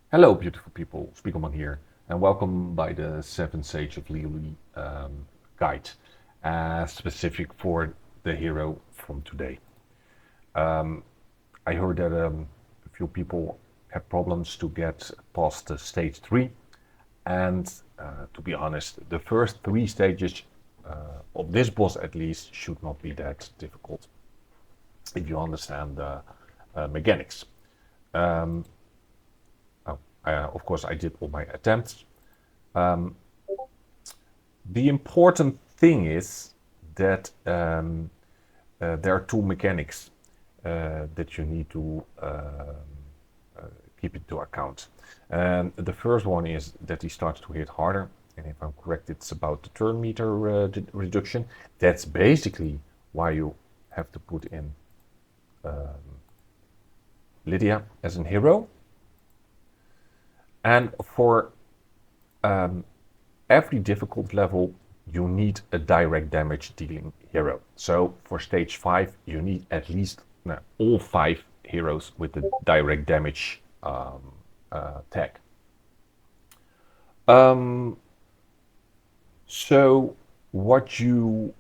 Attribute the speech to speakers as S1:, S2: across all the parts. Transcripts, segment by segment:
S1: Hello, beautiful people. Spiegelman here, and welcome by the 7 Sage of Lily guide, specific for the hero from today. Um, I heard that a few people have problems to get past stage 3, and to be honest, the first 3 stages of this boss at least should not be that difficult if you understand the mechanics. Um, of course, I did all my attempts. Um, the important thing is that there are two mechanics that you need to keep into account. The first one is that he starts to hit harder, and if I'm correct, it's about the turn meter reduction. That's basically why you have to put in Lydia as a hero. And for every difficult level, you need a direct damage dealing hero. So for stage 5, you need at least all 5 heroes with the direct damage tag. So what you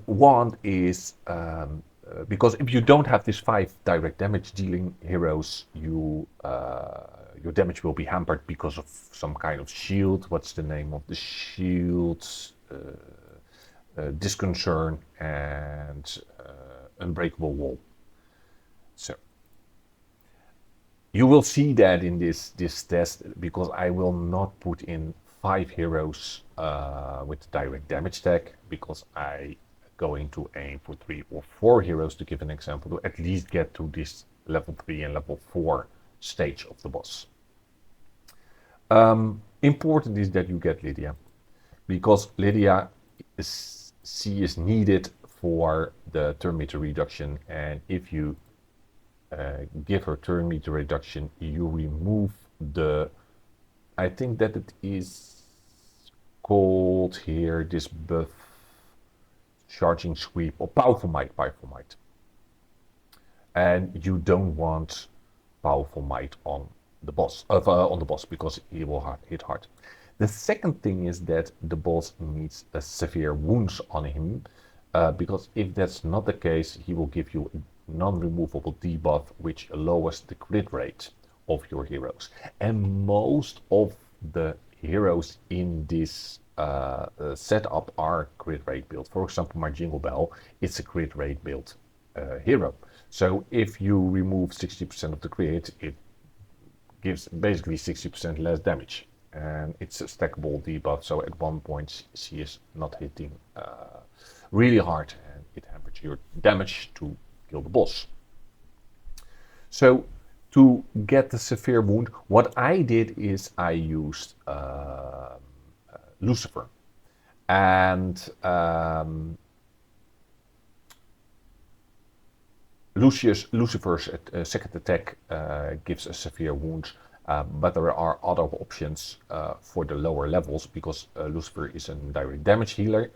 S1: want is because if you don't have these 5 direct damage dealing heroes, your damage will be hampered because of some kind of shield. What's the name of the shield? Disconcern and unbreakable wall. So you will see that in this test, because I will not put in 5 heroes with direct damage tag, because I going to aim for 3 or 4 heroes, to give an example, to at least get to this level 3 and level 4 stage of the boss. Important is that you get Lydia, because Lydia is needed for the turn meter reduction, and if you give her turn meter reduction, you remove the, I think that it is called here, this buff, charging sweep, or powerful might. And you don't want powerful might on the boss, because he will hit hard. The second thing is that the boss needs a severe wounds on him, because if that's not the case, he will give you a non-removable debuff, which lowers the crit rate of your heroes. And most of the heroes in this setup are crit rate build. For example, my Jingle Bell, it's a crit rate build hero. So if you remove 60% of the crit, it gives basically 60% less damage. And it's a stackable debuff, so at one point she is not hitting really hard, and it hampers your damage to kill the boss. So to get the severe wound, what I did is I used Lucifer. And Lucifer's second attack gives a severe wound, but there are other options for the lower levels, because Lucifer is a direct damage dealer.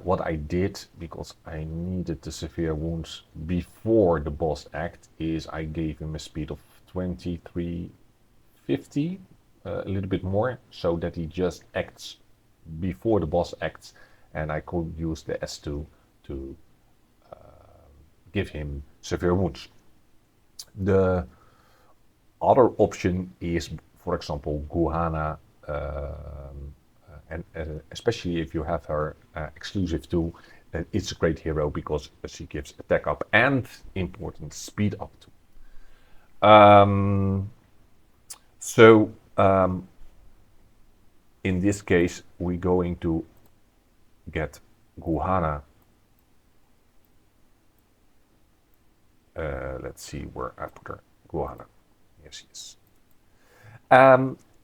S1: What I did, because I needed the severe wounds before the boss act, is I gave him a speed of 2350, a little bit more, so that he just acts before the boss acts, and I could use the S2 to give him severe wounds. The other option is, for example, Guhana, and especially if you have her exclusive too, it's a great hero, because she gives attack up and important speed up too. So in this case, we're going to get Guhana. Let's see where I put her. Guhana. Yes, yes.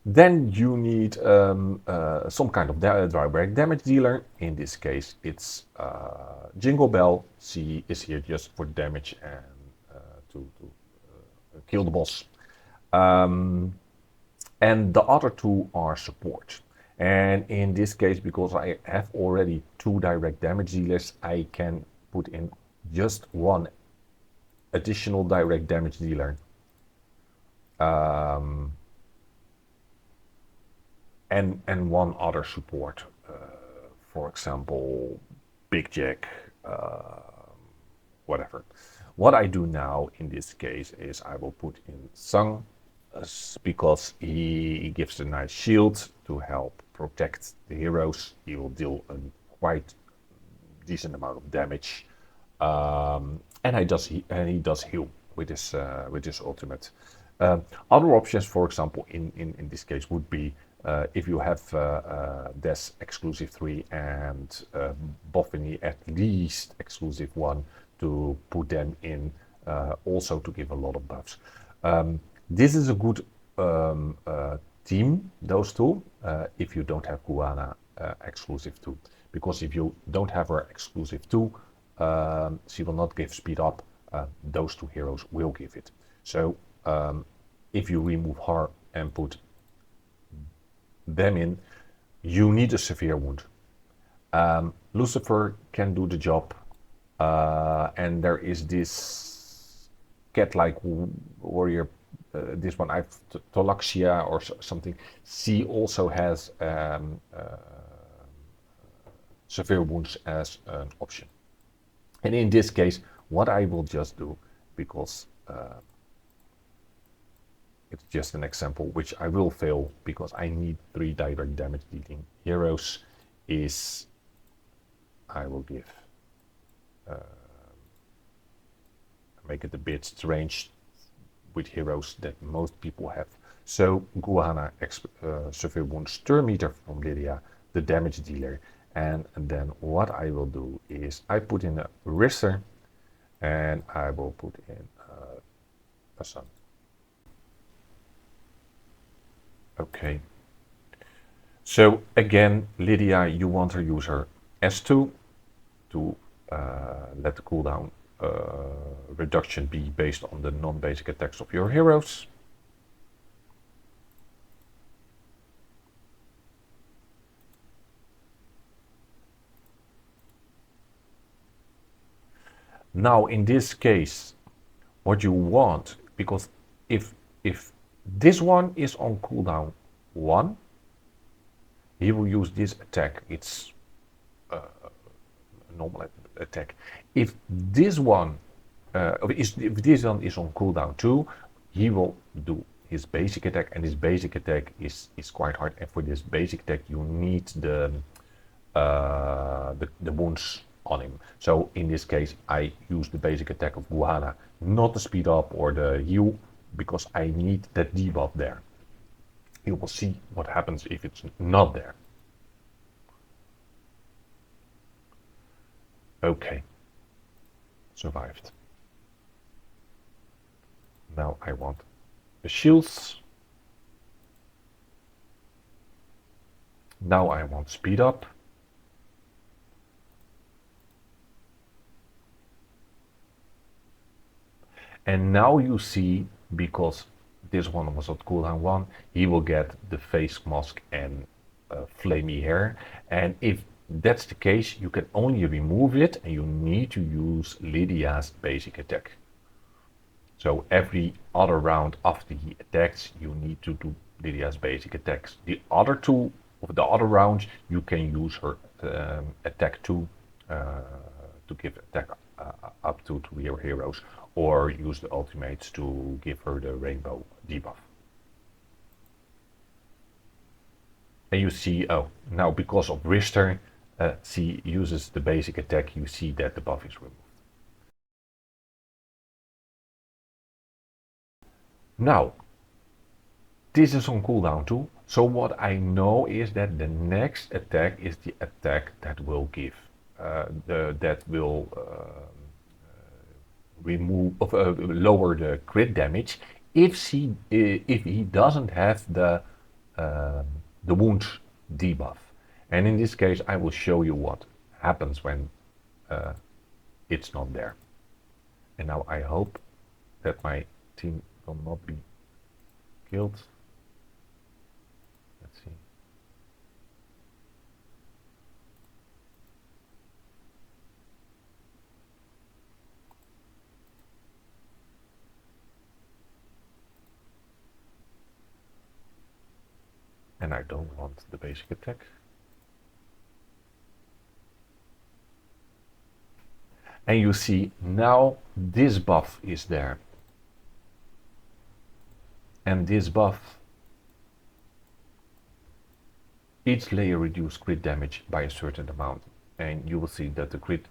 S1: Then you need some kind of direct damage dealer. In this case, it's Jingle Bell. She is here just for damage and to kill the boss. And the other two are support. And in this case, because I have already 2 direct damage dealers, I can put in just 1 additional direct damage dealer um, and one other support. For example, Big Jack, whatever. What I do now in this case is I will put in Sung because he gives a nice shield to help protect the heroes. He will deal a quite decent amount of damage, and he does heal with his ultimate. Other options, for example, in this case, would be if you have Des exclusive 3 and Boffini at least exclusive 1, to put them in also to give a lot of buffs. This is a good team, those two, if you don't have Guana exclusive 2. Because if you don't have her exclusive 2, she will not give speed up. Those two heroes will give it. So if you remove her and put them in, you need a severe wound. Lucifer can do the job, and there is this cat-like warrior, this one I've Tolaxia or something. She also has severe wounds as an option. And in this case, what I will just do, because it's just an example, which I will fail because I need 3 direct damage dealing heroes, is I will give, make it a bit strange with heroes that most people have. So Guana, severe wounds, turn meter from Lydia, the damage dealer. And then what I will do is I put in a wrister and I will put in a sun. Okay. So again, Lydia, you want to use her S2 to let the cooldown reduction be based on the non-basic attacks of your heroes. Now in this case, what you want, because if this one is on cooldown 1, he will use this attack. It's a normal attack. If this one is on cooldown 2, he will do his basic attack, and his basic attack is quite hard. And for this basic attack, you need the wounds on him. So in this case, I use the basic attack of Guana, not the speed up or the heal, because I need that debuff there. You will see what happens if it's not there. Okay, survived. Now I want the shields. Now I want speed up. And now you see, because this one was at cooldown 1, he will get the face mask and flamey hair. And if that's the case, you can only remove it, and you need to use Lydia's basic attack. So every other round after he attacks, you need to do Lydia's basic attacks. The other two of the other rounds, you can use her attack 2 to give attack up to your heroes, or use the ultimates to give her the rainbow debuff. And you see, oh, now because of wrister, she uses the basic attack, you see that the buff is removed. Now, this is on cooldown too, so what I know is that the next attack is the attack that will give, lower the crit damage if he doesn't have the wound debuff. And in this case, I will show you what happens when it's not there. And now I hope that my team will not be killed. Let's see. And I don't want the basic attack. And you see now this buff is there. And this buff, each layer reduces crit damage by a certain amount. And you will see that the crit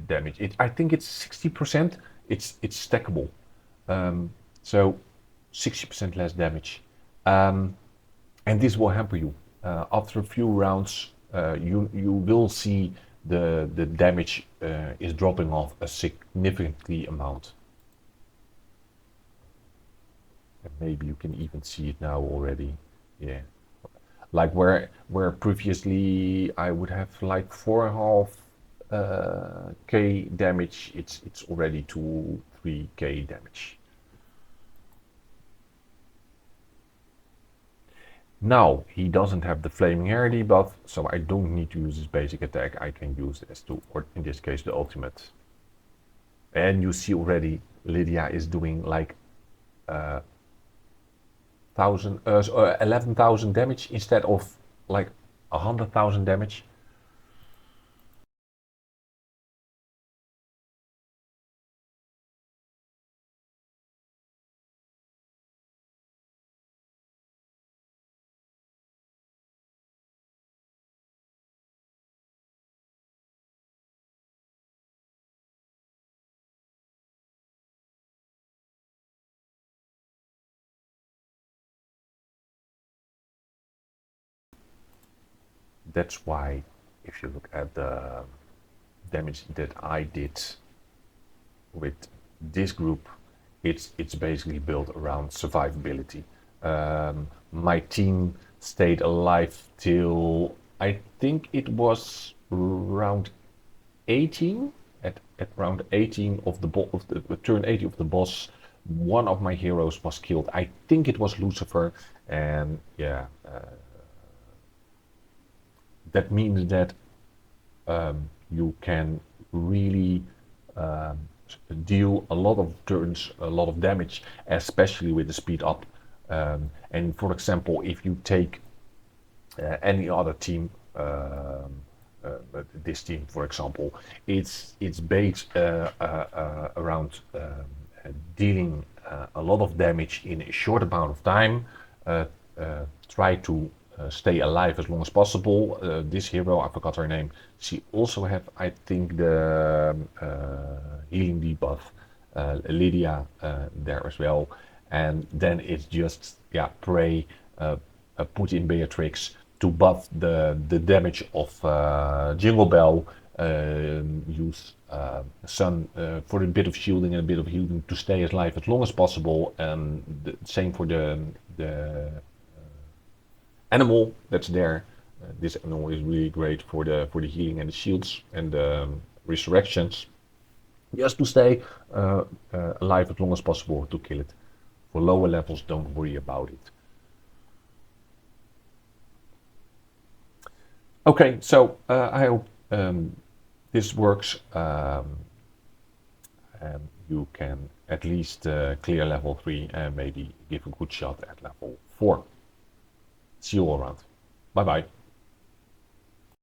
S1: damage, I think it's 60%. It's stackable. So 60% less damage. And this will hamper you. After a few rounds, you will see the damage is dropping off a significantly amount. And maybe you can even see it now already. Yeah. Like where previously I would have like 4.5 K damage, it's already 2-3 K damage. Now he doesn't have the flaming hair debuff, so I don't need to use his basic attack. I can use this to, or in this case, the ultimate. And you see already Lydia is doing like 11,000 damage instead of like 100,000 damage. That's why, if you look at the damage that I did with this group, it's basically built around survivability. My team stayed alive till I think it was round 18. At round 18 of the turn 80 of the boss, one of my heroes was killed. I think it was Lucifer, and yeah, that means that you can really deal a lot of turns, a lot of damage, especially with the speed up. And for example, if you take any other team, this team, for example, it's based around dealing a lot of damage in a short amount of time. Try to stay alive as long as possible. This hero, I forgot her name. She also have, I think, the healing debuff, Lydia, there as well. And then it's just pray, put in Beatrix to buff the damage of Jingle Bell. Use Sun for a bit of shielding and a bit of healing to stay alive as long as possible. And the same for the animal that's there. This animal is really great for the healing and the shields and the resurrections. Just to stay alive as long as possible to kill it. For lower levels, don't worry about it. Okay, so I hope this works. And you can at least clear level 3 and maybe give a good shot at level 4. See you all around. Bye bye.